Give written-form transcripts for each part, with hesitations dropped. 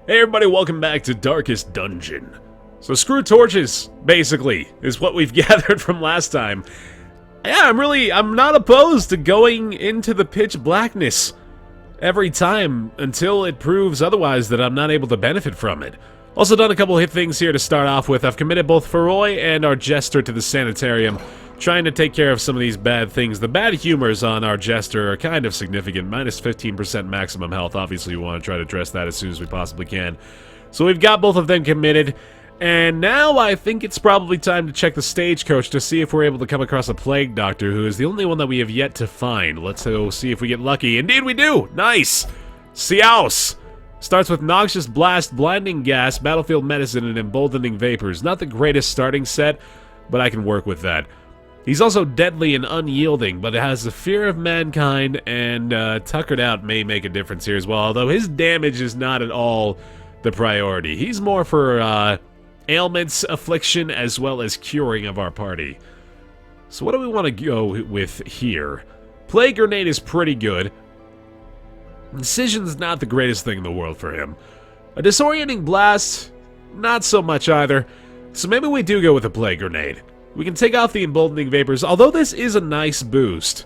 Hey everybody, welcome back to Darkest Dungeon. So screw torches, basically, is what we've gathered from last time. Yeah, I'm not opposed to going into the pitch blackness every time until it proves otherwise that I'm not able to benefit from it. Also done a couple hit things here to start off with. I've committed both Feroy and our Jester to the Sanitarium, trying to take care of some of these bad things. The bad humors on our Jester are kind of significant. Minus 15% maximum health. Obviously, we want to try to address that as soon as we possibly can. So we've got both of them committed. And now I think it's probably time to check the stagecoach to see if we're able to come across a Plague Doctor, who is the only one that we have yet to find. Let's go see if we get lucky. Indeed we do! Nice! Siaus! Starts with Noxious Blast, Blinding Gas, Battlefield Medicine, and Emboldening Vapors. Not the greatest starting set, but I can work with that. He's also deadly and unyielding, but has the fear of mankind, and Tuckered Out may make a difference here as well, although his damage is not at all the priority. He's more for ailments, affliction, as well as curing of our party. So what do we want to go with here? Plague Grenade is pretty good. Incision's not the greatest thing in the world for him. A Disorienting Blast, not so much either. So maybe we do go with a Plague Grenade. We can take off the Emboldening Vapors, although this is a nice boost.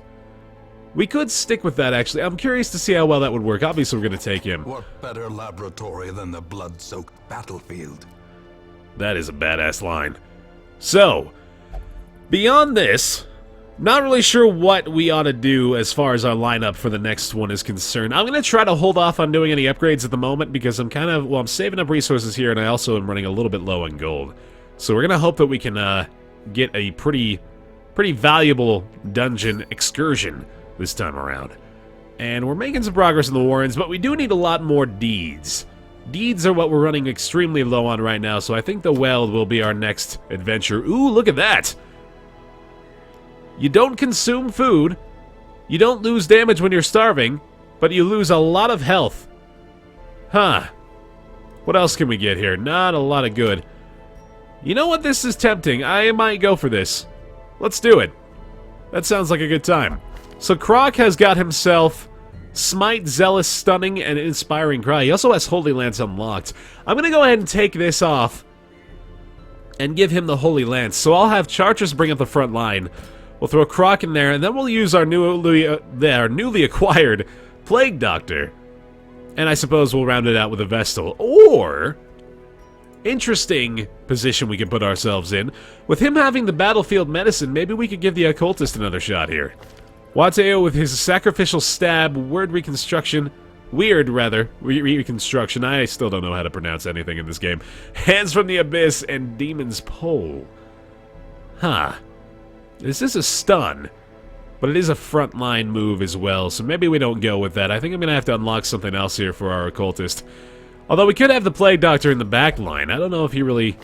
We could stick with that, actually. I'm curious to see how well that would work. Obviously, we're going to take him. What better laboratory than the blood-soaked battlefield? That is a badass line. So, beyond this, not really sure what we ought to do as far as our lineup for the next one is concerned. I'm going to try to hold off on doing any upgrades at the moment because I'm I'm saving up resources here, and I also am running a little bit low on gold. So we're going to hope that we can get a pretty valuable dungeon excursion this time around. And we're making some progress in the Warrens, but we do need a lot more deeds. Deeds are what we're running extremely low on right now, so I think the Weld will be our next adventure. Ooh, look at that! You don't consume food, you don't lose damage when you're starving, but you lose a lot of health. Huh. What else can we get here? Not a lot of good. You know what? This is tempting. I might go for this. Let's do it. That sounds like a good time. So Croc has got himself Smite, Zealous, Stunning, and Inspiring Cry. He also has Holy Lance unlocked. I'm going to go ahead and take this off and give him the Holy Lance. So I'll have Chartreuse bring up the front line. We'll throw Croc in there, and then we'll use our newly acquired Plague Doctor. And I suppose we'll round it out with a Vestal. Or, interesting position we can put ourselves in. With him having the Battlefield Medicine, maybe we could give the Occultist another shot here. Wateo with his Sacrificial Stab, Weird Reconstruction, I still don't know how to pronounce anything in this game. Hands from the Abyss, and Demon's Pole. Huh. This is a stun, but it is a frontline move as well, so maybe we don't go with that. I think I'm going to have to unlock something else here for our Occultist. Although we could have the Plague Doctor in the back line. I don't know if he really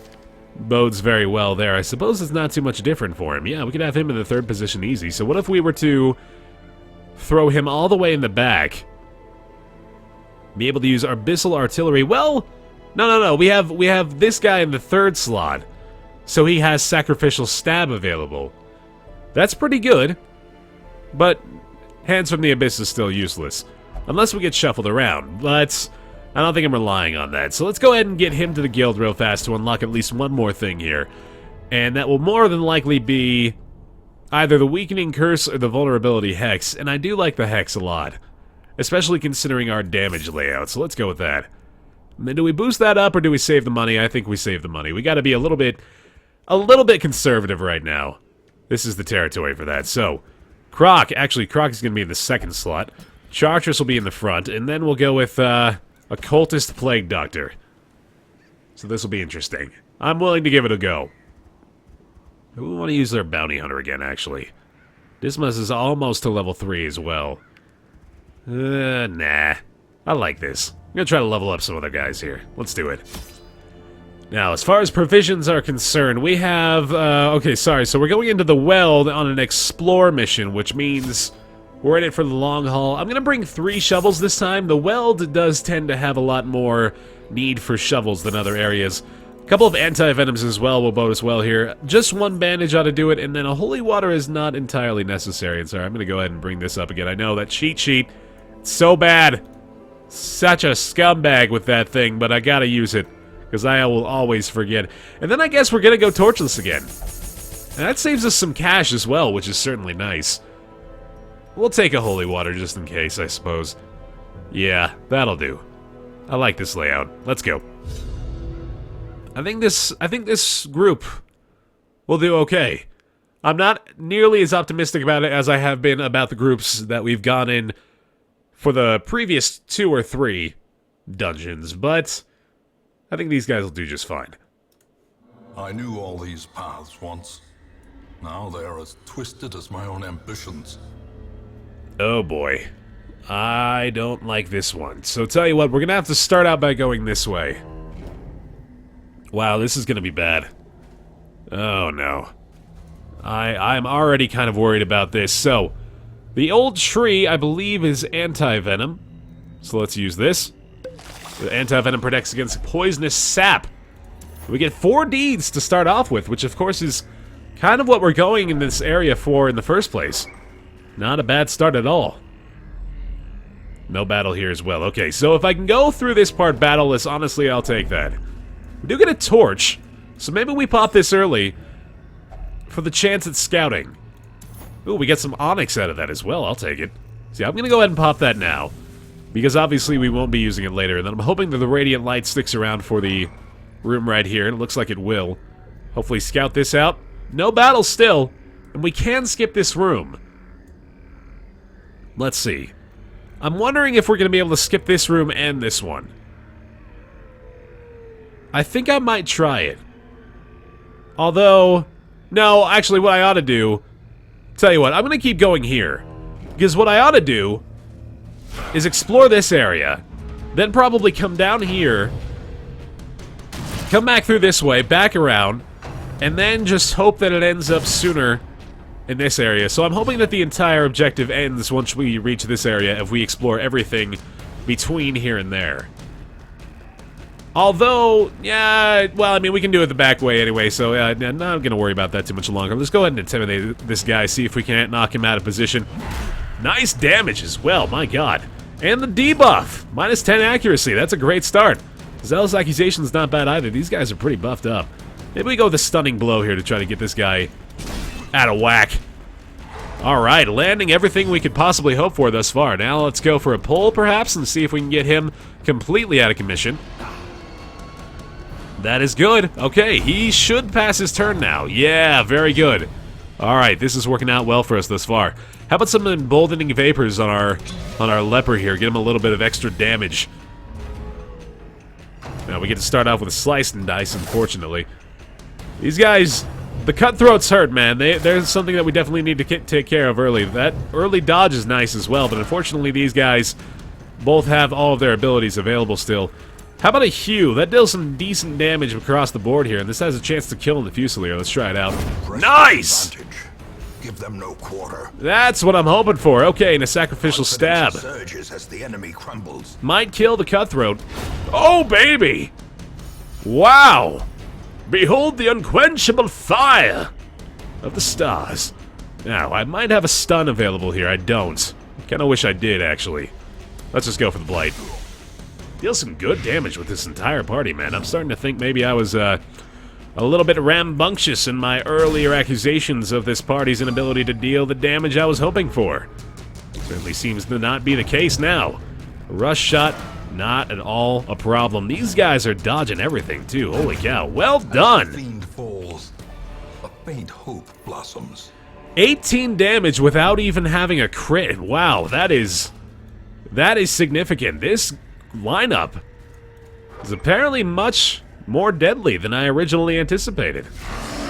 bodes very well there. I suppose it's not too much different for him. Yeah, we could have him in the third position easy. So what if we were to throw him all the way in the back? Be able to use Abyssal Artillery. Well, no. We have this guy in the third slot. So he has Sacrificial Stab available. That's pretty good. But Hands from the Abyss is still useless. Unless we get shuffled around. But I don't think I'm relying on that. So let's go ahead and get him to the guild real fast to unlock at least one more thing here. And that will more than likely be either the Weakening Curse or the Vulnerability Hex. And I do like the Hex a lot, especially considering our damage layout. So let's go with that. And then do we boost that up or do we save the money? I think we save the money. We got to be a little bit conservative right now. This is the territory for that. So, Croc is going to be in the second slot. Chartreuse will be in the front. And then we'll go with Occultist Plague Doctor. So this will be interesting. I'm willing to give it a go. We want to use their Bounty Hunter again, actually. Dismas is almost to level 3 as well. Nah. I like this. I'm going to try to level up some other guys here. Let's do it. Now, as far as provisions are concerned, we have... okay, sorry. So we're going into the Weld on an Explore mission, which means we're in it for the long haul. I'm going to bring 3 shovels this time. The Weld does tend to have a lot more need for shovels than other areas. A couple of anti-venoms as well will bode us well here. Just 1 bandage ought to do it, and then a Holy Water is not entirely necessary. And sorry, I'm going to go ahead and bring this up again. I know that cheat sheet, it's so bad. Such a scumbag with that thing, but I gotta use it. Because I will always forget. And then I guess we're gonna go torchless again. And that saves us some cash as well, which is certainly nice. We'll take a holy water just in case, I suppose. Yeah, that'll do. I like this layout. Let's go. I think this group will do okay. I'm not nearly as optimistic about it as I have been about the groups that we've gone in for the previous 2 or 3 dungeons, but I think these guys will do just fine. I knew all these paths once. Now they are as twisted as my own ambitions. Oh boy. I don't like this one. So tell you what, we're gonna have to start out by going this way. Wow, this is gonna be bad. Oh no. I'm already kind of worried about this. So, the old tree, I believe, is anti-venom. So let's use this. The anti-venom protects against poisonous sap. We get 4 deeds to start off with, which of course is kind of what we're going in this area for in the first place. Not a bad start at all. No battle here as well. Okay, so if I can go through this part battleless, honestly, I'll take that. We do get a torch, so maybe we pop this early for the chance at scouting. Ooh, we get some onyx out of that as well. I'll take it. See, I'm going to go ahead and pop that now, because obviously we won't be using it later. And then I'm hoping that the radiant light sticks around for the room right here, and it looks like it will. Hopefully scout this out. No battle still, and we can skip this room. Let's see. I'm wondering if we're going to be able to skip this room and this one. I think I might try it. Although, no, actually what I ought to do, tell you what, I'm going to keep going here. Because what I ought to do is explore this area, then probably come down here, come back through this way, back around, and then just hope that it ends up sooner in this area. So I'm hoping that the entire objective ends once we reach this area if we explore everything between here and there. Although, yeah, well, I mean, we can do it the back way anyway, so I'm not going to worry about that too much longer. Let's go ahead and intimidate this guy, see if we can't knock him out of position. Nice damage as well, my god. And the debuff, minus 10 accuracy, that's a great start. Zealous Accusation's not bad either, these guys are pretty buffed up. Maybe we go with a stunning blow here to try to get this guy out of whack. Alright, landing everything we could possibly hope for thus far. Now let's go for a pull, perhaps, and see if we can get him completely out of commission. That is good. Okay, he should pass his turn now. Yeah, very good. Alright, this is working out well for us thus far. How about some emboldening vapors on our leper here? Get him a little bit of extra damage. Now we get to start off with a slice and dice, unfortunately. These guys, the cutthroats hurt, man. There's something that we definitely need to take care of early. That early dodge is nice as well, but unfortunately these guys both have all of their abilities available still. How about a Hue? That deals some decent damage across the board here, and this has a chance to kill in the Fusilier. Let's try it out. Nice! Give them no quarter. That's what I'm hoping for. Okay, and a sacrificial stab. Surges as the enemy crumbles. Might kill the cutthroat. Oh, baby! Wow! Behold the unquenchable fire of the stars. Now, I might have a stun available here. I don't. Kinda wish I did, actually. Let's just go for the Blight. Deals some good damage with this entire party, man. I'm starting to think maybe I was, a little bit rambunctious in my earlier accusations of this party's inability to deal the damage I was hoping for. Certainly seems to not be the case now. Rush shot, not at all a problem. These guys are dodging everything, too. Holy cow. Well done! As the fiend falls, a faint hope blossoms. 18 damage without even having a crit. Wow, that is significant. This lineup is apparently much more deadly than I originally anticipated.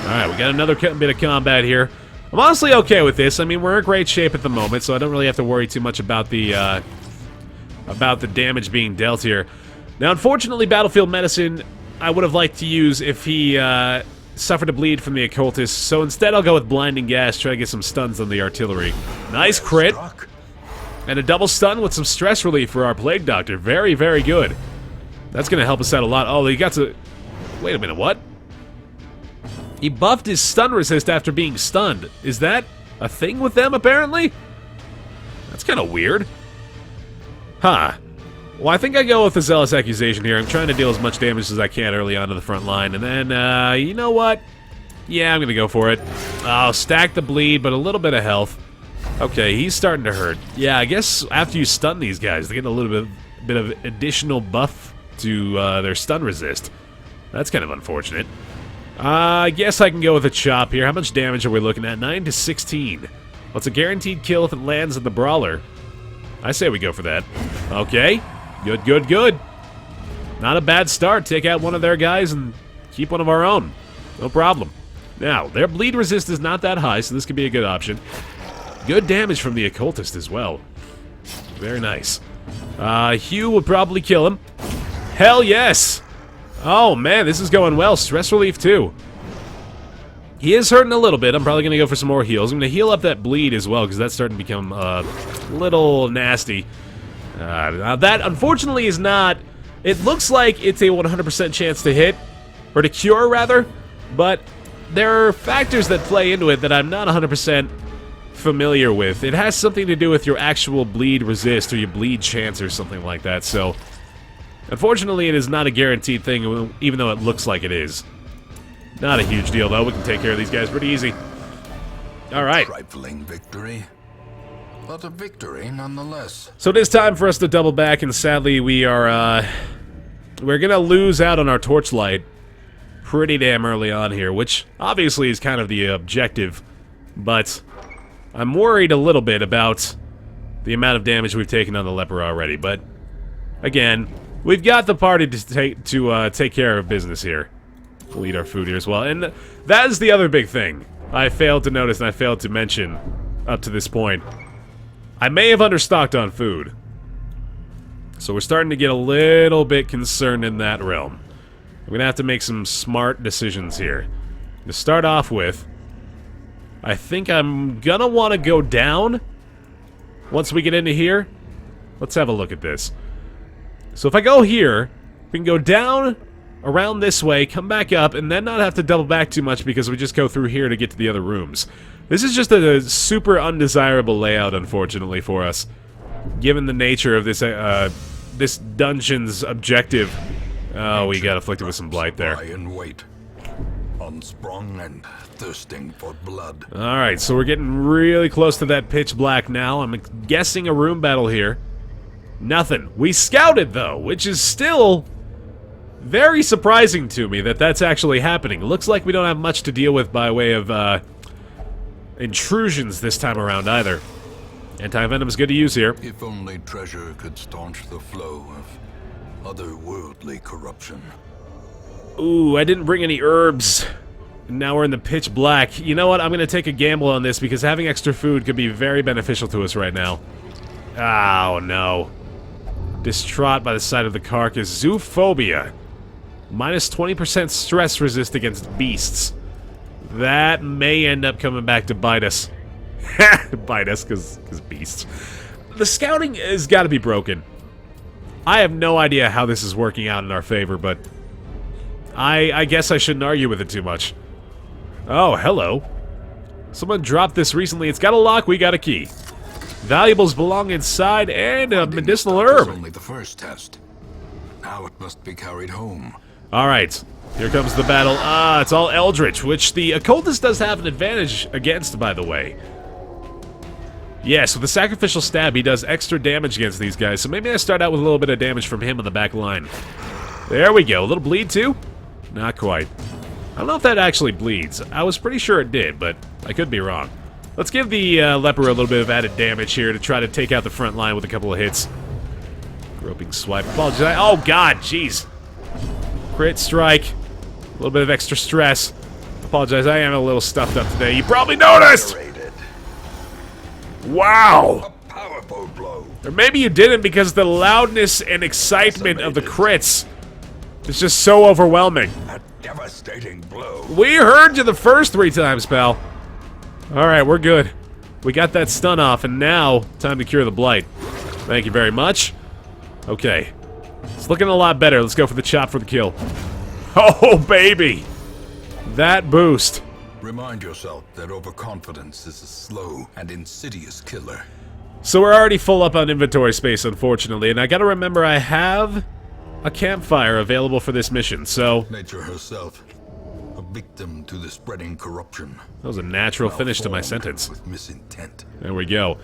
Alright, we got another bit of combat here. I'm honestly okay with this. I mean, we're in great shape at the moment, so I don't really have to worry too much about the damage being dealt here. Now, unfortunately, Battlefield Medicine I would have liked to use if he suffered a bleed from the occultist, so instead I'll go with Blinding Gas, try to get some stuns on the artillery. Nice crit. And a double stun with some stress relief for our Plague Doctor. Very, very good. That's going to help us out a lot. Oh, he got to... Wait a minute, what? He buffed his stun resist after being stunned. Is that a thing with them, apparently? That's kind of weird. Huh. Well, I think I go with the Zealous Accusation here. I'm trying to deal as much damage as I can early on to the front line. And then, you know what? Yeah, I'm going to go for it. I'll stack the bleed, but a little bit of health. Okay, he's starting to hurt. Yeah, I guess after you stun these guys, they get a little bit of additional buff to their stun resist. That's kind of unfortunate. I guess I can go with a chop here. How much damage are we looking at? 9 to 16. Well, it's a guaranteed kill if it lands in the brawler. I say we go for that. Okay. Good, good, good. Not a bad start. Take out one of their guys and keep one of our own. No problem. Now, their bleed resist is not that high, so this could be a good option. Good damage from the occultist as well. Very nice. Hugh will probably kill him. Hell yes! Oh man, this is going well. Stress relief too. He is hurting a little bit. I'm probably going to go for some more heals. I'm going to heal up that bleed as well, because that's starting to become a little nasty. Now that, unfortunately, is not... It looks like it's a 100% chance to hit, or to cure, rather, but there are factors that play into it that I'm not 100% familiar with. It has something to do with your actual bleed resist, or your bleed chance, or something like that, so... Unfortunately, it is not a guaranteed thing, even though it looks like it is. Not a huge deal, though. We can take care of these guys pretty easy. Alright. Trifling victory, but a victory nonetheless. So it is time for us to double back, and sadly we are, we're gonna lose out on our torchlight pretty damn early on here, which obviously is kind of the objective, but I'm worried a little bit about the amount of damage we've taken on the leper already, but again, we've got the party to take care of business here. We'll eat our food here as well. And that is the other big thing I failed to notice and I failed to mention up to this point. I may have understocked on food. So we're starting to get a little bit concerned in that realm. I'm going to have to make some smart decisions here. To start off with, I think I'm going to want to go down once we get into here. Let's have a look at this. So if I go here, we can go down around this way, come back up, and then not have to double back too much because we just go through here to get to the other rooms. This is just a super undesirable layout, unfortunately, for us, given the nature of this this dungeon's objective. Oh, we got afflicted with some blight there. Lie in wait, unsprung and thirsting for blood. Alright, so we're getting really close to that pitch black now. I'm guessing a room battle here. Nothing. We scouted, though, which is still very surprising to me that that's actually happening. It looks like we don't have much to deal with by way of intrusions this time around either. Anti-venom is good to use here. If only treasure could staunch the flow of otherworldly corruption. Ooh, I didn't bring any herbs. Now we're in the pitch black. You know what? I'm going to take a gamble on this because having extra food could be very beneficial to us right now. Oh, no. Distraught by the sight of the carcass. Zoophobia. Minus 20% stress resist against beasts. That may end up coming back to bite us. Bite us, because beasts. The scouting has got to be broken. I have no idea how this is working out in our favor, but I guess I shouldn't argue with it too much. Oh, hello. Someone dropped this recently. It's got a lock, we got a key. Valuables belong inside, and a medicinal herb. Only the first test. Now it must be carried home. Alright, here comes the battle. Ah, it's all Eldritch, which the occultist does have an advantage against, by the way. Yeah, so the sacrificial stab, he does extra damage against these guys, so maybe I start out with a little bit of damage from him on the back line. There we go. A little bleed, too? Not quite. I don't know if that actually bleeds. I was pretty sure it did, but I could be wrong. Let's give the leper a little bit of added damage here to try to take out the front line with a couple of hits. Groping swipe. Apologize. Oh, God, jeez. Crit strike. A little bit of extra stress. Apologize, I am a little stuffed up today. You probably noticed! Wow! A powerful blow. Or maybe you didn't because the loudness and excitement of the crits is just so overwhelming. A devastating blow. We heard you the first 3 times, pal. Alright, we're good. We got that stun off, and now, time to cure the blight. Thank you very much. Okay. It's looking a lot better. Let's go for the chop for the kill. Oh, baby! That boost. Remind yourself that overconfidence is a slow and insidious killer. So we're already full up on inventory space, unfortunately, and I gotta remember I have a campfire available for this mission, so... Nature herself, a victim to the spreading corruption. That was a natural finish to my sentence. With misintent. There we go.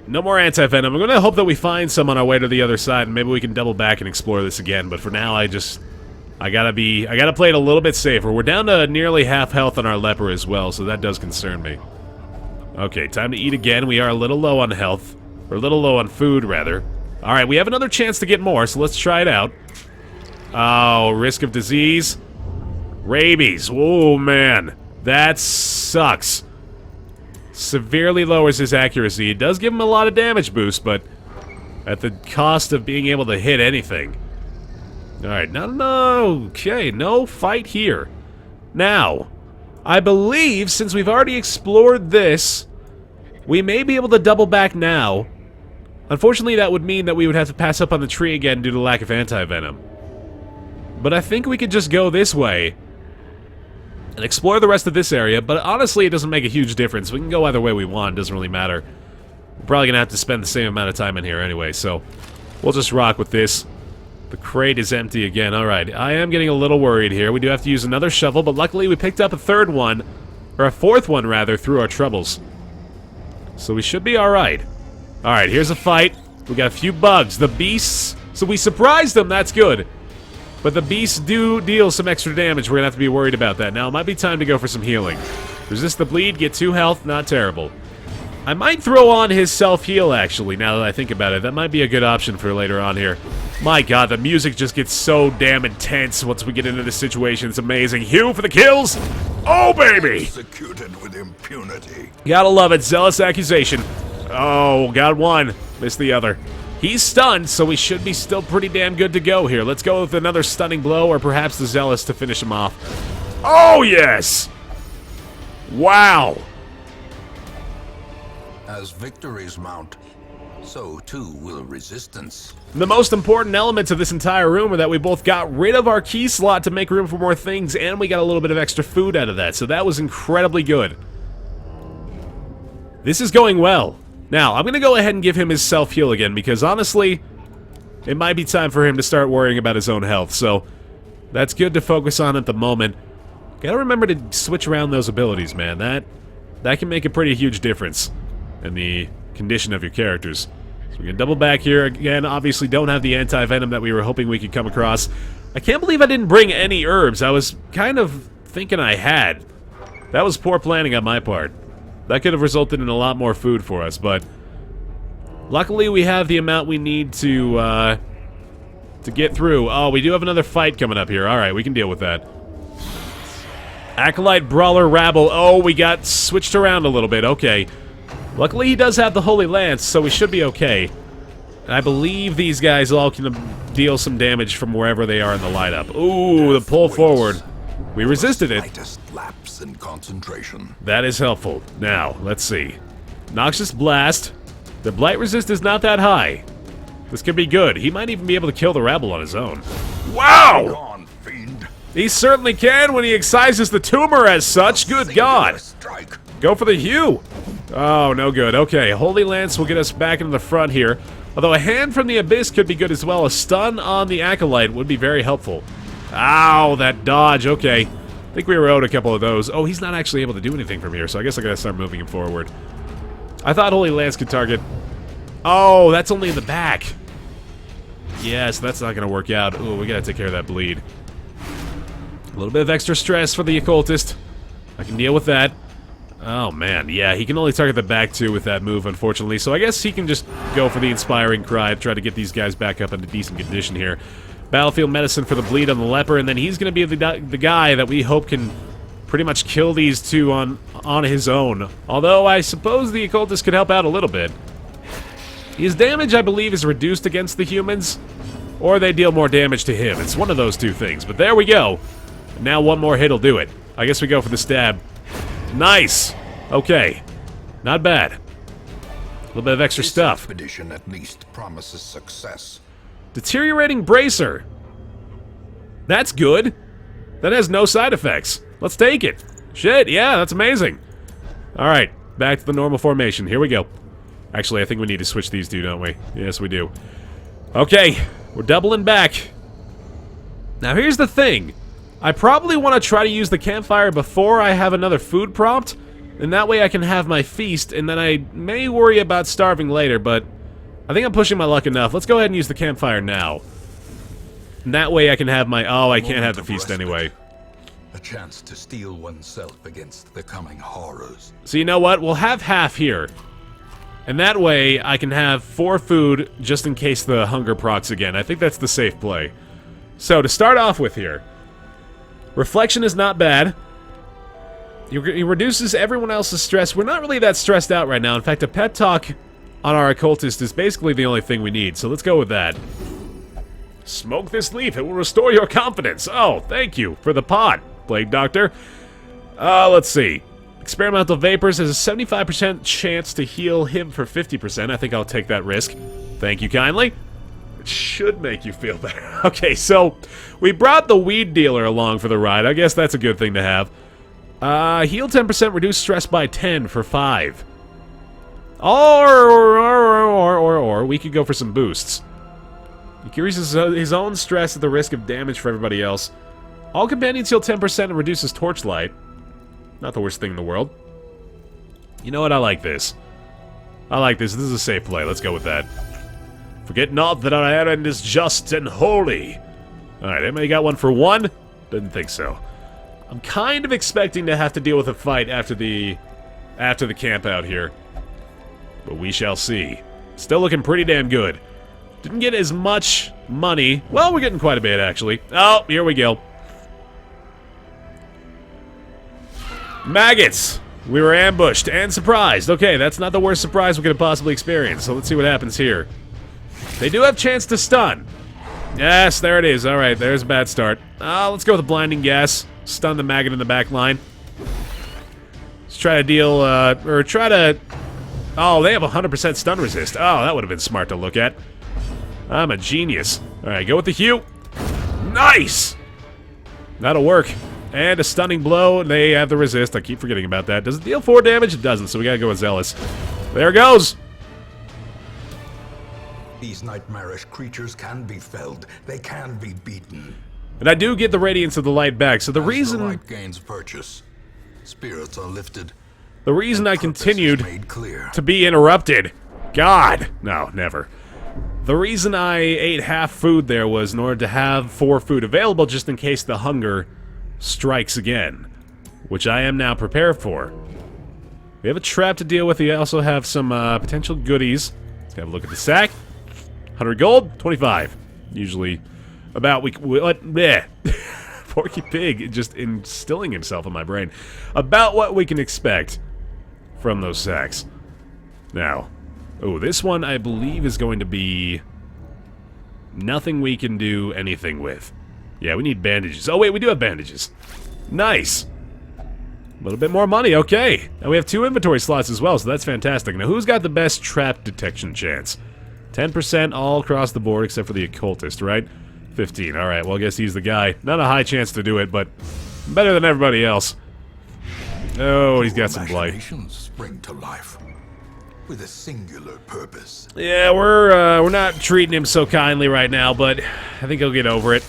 No more anti-venom. I'm gonna hope that we find some on our way to the other side, and maybe we can double back and explore this again, but for now, I gotta play it a little bit safer. We're down to nearly half health on our leper as well, so that does concern me. Okay, time to eat again. We are a little low on health. Or a little low on food, rather. Alright, we have another chance to get more, so let's try it out. Oh, risk of disease. Rabies. Oh, man. That sucks. Severely lowers his accuracy. It does give him a lot of damage boost, but at the cost of being able to hit anything. Alright, no. Okay, no fight here. Now, I believe, since we've already explored this, we may be able to double back now. Unfortunately, that would mean that we would have to pass up on the tree again due to lack of anti-venom. But I think we could just go this way and explore the rest of this area, but honestly, it doesn't make a huge difference. We can go either way we want, it doesn't really matter. We're probably gonna have to spend the same amount of time in here anyway, so we'll just rock with this. The crate is empty again. Alright, I am getting a little worried here. We do have to use another shovel, but luckily we picked up a third one, or a fourth one rather, through our troubles. So we should be alright. Alright, here's a fight. We got a few bugs. The beasts, so we surprised them, that's good. But the beasts do deal some extra damage. We're gonna have to be worried about that. Now, it might be time to go for some healing. Resist the bleed, get 2 health, not terrible. I might throw on his self-heal, actually, now that I think about it. That might be a good option for later on here. My god, the music just gets so damn intense once we get into this situation. It's amazing. Hugh for the kills! Oh, baby! Executed with impunity. Gotta love it. Zealous accusation. Oh, got one. Missed the other. He's stunned, so we should be still pretty damn good to go here. Let's go with another stunning blow, or perhaps the Zealous to finish him off. Oh, yes! Wow! As victories mount, so too will resistance. The most important elements of this entire room are that we both got rid of our key slot to make room for more things, and we got a little bit of extra food out of that, so that was incredibly good. This is going well. Now, I'm going to go ahead and give him his self-heal again, because honestly, it might be time for him to start worrying about his own health, so that's good to focus on at the moment. Gotta remember to switch around those abilities, man. That can make a pretty huge difference in the condition of your characters. So we can double back here again. Obviously don't have the anti-venom that we were hoping we could come across. I can't believe I didn't bring any herbs. I was kind of thinking I had. That was poor planning on my part. That could have resulted in a lot more food for us, but luckily we have the amount we need to get through. Oh, we do have another fight coming up here. Alright, we can deal with that. Acolyte, Brawler, Rabble. Oh, we got switched around a little bit. Okay. Luckily, he does have the Holy Lance, so we should be okay. And I believe these guys all can deal some damage from wherever they are in the lineup. Ooh, the pull forward. We resisted it. Slightest lapse in concentration. That is helpful. Now, let's see. Noxious Blast. The blight resist is not that high. This could be good. He might even be able to kill the Rabble on his own. Wow! Gone, fiend. He certainly can when he excises the tumor as such. Good God. Strike. Go for the Hue. Oh, no good. Okay, Holy Lance will get us back into the front here. Although a hand from the Abyss could be good as well. A stun on the Acolyte would be very helpful. Ow, that dodge. Okay. I think we were owed a couple of those. Oh, he's not actually able to do anything from here, so I guess I gotta start moving him forward. I thought Holy Lance could target... Oh, that's only in the back. Yes, that's not gonna work out. Ooh, we gotta take care of that bleed. A little bit of extra stress for the Occultist. I can deal with that. Oh, man. Yeah, he can only target the back, too, with that move, unfortunately. So I guess he can just go for the Inspiring Cry, try to get these guys back up into decent condition here. Battlefield Medicine for the bleed on the Leper, and then he's going to be the guy that we hope can pretty much kill these two on his own. Although, I suppose the Occultist could help out a little bit. His damage, I believe, is reduced against the humans, or they deal more damage to him. It's one of those two things, but there we go. Now one more hit will do it. I guess we go for the stab. Nice! Okay. Not bad. A little bit of extra stuff. Expedition at least promises success. Deteriorating Bracer. That's good. That has no side effects. Let's take it. Shit, yeah, that's amazing. Alright, back to the normal formation. Here we go. Actually, I think we need to switch these two, don't we? Yes, we do. Okay, we're doubling back. Now, here's the thing. I probably want to try to use the campfire before I have another food prompt, and that way I can have my feast, and then I may worry about starving later, but I think I'm pushing my luck enough. Let's go ahead and use the campfire now. And that way I can have my... Oh, I can't have the feast anyway. A chance to steel oneself against the coming horrors. So you know what? We'll have half here. And that way I can have 4 food just in case the hunger procs again. I think that's the safe play. So to start off with here, reflection is not bad. It reduces everyone else's stress. We're not really that stressed out right now. In fact, a pep talk on our occultist is basically the only thing we need. So let's go with that. Smoke this leaf. It will restore your confidence. Oh, thank you for the pot, Plague Doctor. Let's see. Experimental Vapors has a 75% chance to heal him for 50%. I think I'll take that risk. Thank you kindly. It should make you feel better. Okay, so we brought the weed dealer along for the ride. I guess that's a good thing to have. Heal 10%, reduce stress by 10 for 5. Or we could go for some boosts. He increases his own stress at the risk of damage for everybody else. All companions heal 10% and reduces torchlight. Not the worst thing in the world. You know what? I like this. I like this. This is a safe play. Let's go with that. Forget not that our errand is just and holy. Alright, anybody got one for 1? Didn't think so. I'm kind of expecting to have to deal with a fight after the camp out here. But we shall see. Still looking pretty damn good. Didn't get as much money. Well, we're getting quite a bit, actually. Oh, here we go. Maggots! We were ambushed and surprised. Okay, that's not the worst surprise we could have possibly experienced, so let's see what happens here. They do have chance to stun. Yes, there it is. Alright, there's a bad start. Let's go with the blinding gas. Stun the maggot in the back line. Let's try to deal, or try to... Oh, they have 100% stun resist. Oh, that would have been smart to look at. I'm a genius. Alright, go with the Hue. Nice! That'll work. And a stunning blow. They have the resist. I keep forgetting about that. Does it deal 4 damage? It doesn't, so we gotta go with Zealous. There goes! These nightmarish creatures can be felled. They can be beaten. And I do get the Radiance of the Light back, so the reason... the light gains purchase, spirits are lifted. The reason I continued to be interrupted... God! No, never. The reason I ate half food there was in order to have 4 food available just in case the hunger strikes again, which I am now prepared for. We have a trap to deal with. We also have some potential goodies. Let's have a look at the sack. 100 gold, 25. Usually about what? Bleh. Porky Pig just instilling himself in my brain. About what we can expect from those sacks. Now, oh, this one I believe is going to be nothing we can do anything with. Yeah, we need bandages. Oh, wait, we do have bandages. Nice. A little bit more money, okay. And we have 2 inventory slots as well, so that's fantastic. Now, who's got the best trap detection chance? 10% all across the board, except for the occultist, right? 15. All right, well, I guess he's the guy. Not a high chance to do it, but better than everybody else. Oh, he's got some blight. Spring to life with a singular purpose. Yeah, we're not treating him so kindly right now, but I think he'll get over it.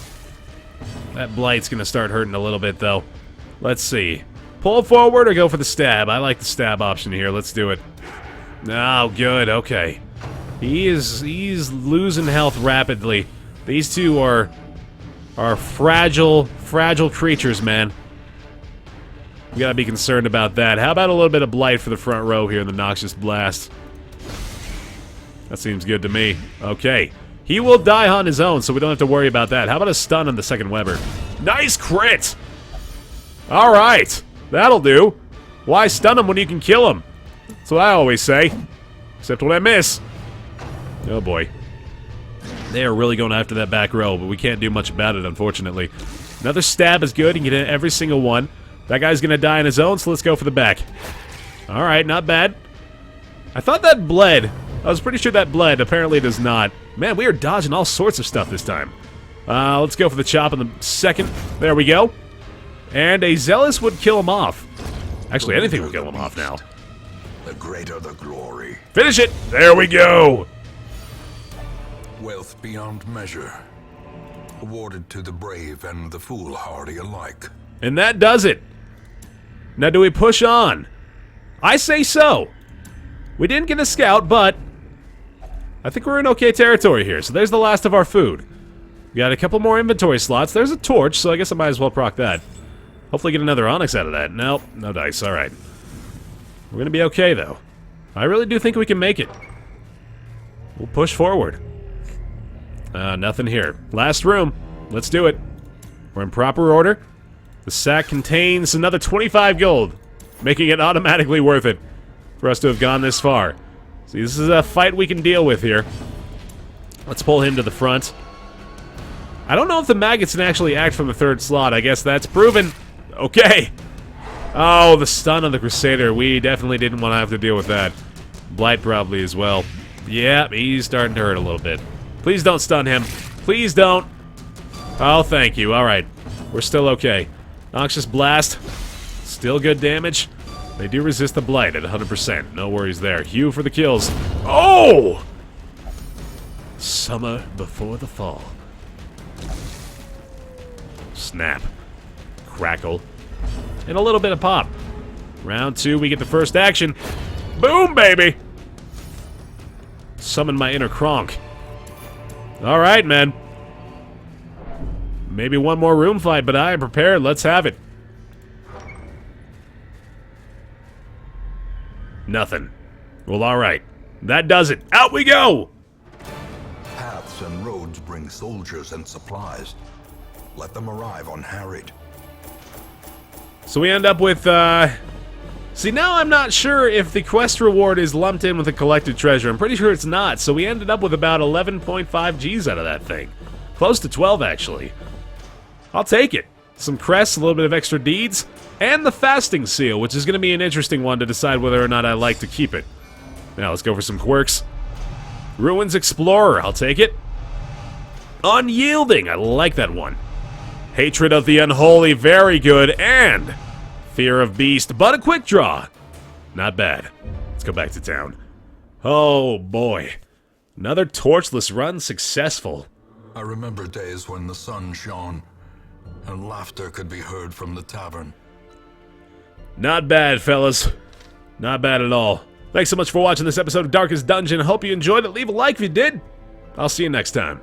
That blight's gonna start hurting a little bit, though. Let's see. Pull forward or go for the stab? I like the stab option here. Let's do it. Oh, good. Okay. He's losing health rapidly. These two are fragile creatures, man. We gotta be concerned about that. How about a little bit of blight for the front row here in the Noxious Blast? That seems good to me. Okay. He will die on his own, so we don't have to worry about that. How about a stun on the second Weber? Nice crit! Alright. That'll do. Why stun him when you can kill him? That's what I always say. Except when I miss. Oh boy. They are really going after that back row, but we can't do much about it, unfortunately. Another stab is good. You can hit every single one. That guy's gonna die on his own, so let's go for the back. Alright, not bad. I thought that bled. I was pretty sure that bled. Apparently it does not. Man, we are dodging all sorts of stuff this time. Let's go for the chop in the second. There we go. And a Zealous would kill him off. Actually, anything will kill him off now. greater the glory. Finish it! There we go! Wealth beyond measure, awarded to the brave and the foolhardy alike. And that does it. Now do we push on? I say so. We didn't get a scout, but I think we're in okay territory here. So there's the last of our food. We got a couple more inventory slots. There's a torch, so I guess I might as well proc that. Hopefully get another onyx out of that. Nope, no dice. Alright. We're gonna be okay, though. I really do think we can make it. We'll push forward. Nothing here. Last room. Let's do it. We're in proper order. The sack contains another 25 gold, making it automatically worth it for us to have gone this far. See, this is a fight we can deal with here. Let's pull him to the front. I don't know if the maggots can actually act from the third slot. I guess that's proven. Okay. Oh, the stun on the Crusader. We definitely didn't want to have to deal with that. Blight probably as well. Yeah, he's starting to hurt a little bit. Please don't stun him. Please don't. Oh, thank you. Alright. We're still okay. Noxious Blast. Still good damage. They do resist the Blight at 100%. No worries there. Hugh for the kills. Oh! Summer before the fall. Snap. Crackle. And a little bit of pop. Round 2, we get the first action. Boom, baby! Summon my inner Kronk. Alright, man. Maybe one more room fight, but I am prepared. Let's have it. Nothing. Well, alright. That does it. Out we go! Paths and roads bring soldiers and supplies. Let them arrive unharried. So we end up with, See, now I'm not sure if the quest reward is lumped in with the collected treasure. I'm pretty sure it's not, so we ended up with about 11.5 Gs out of that thing. Close to 12, actually. I'll take it. Some crests, a little bit of extra deeds, and the fasting seal, which is going to be an interesting one to decide whether or not I like to keep it. Now, let's go for some quirks. Ruins Explorer, I'll take it. Unyielding, I like that one. Hatred of the Unholy, very good, and Fear of Beast, but a quick draw. Not bad. Let's go back to town. Oh, boy. Another torchless run successful. I remember days when the sun shone, and laughter could be heard from the tavern. Not bad, fellas. Not bad at all. Thanks so much for watching this episode of Darkest Dungeon. Hope you enjoyed it. Leave a like if you did. I'll see you next time.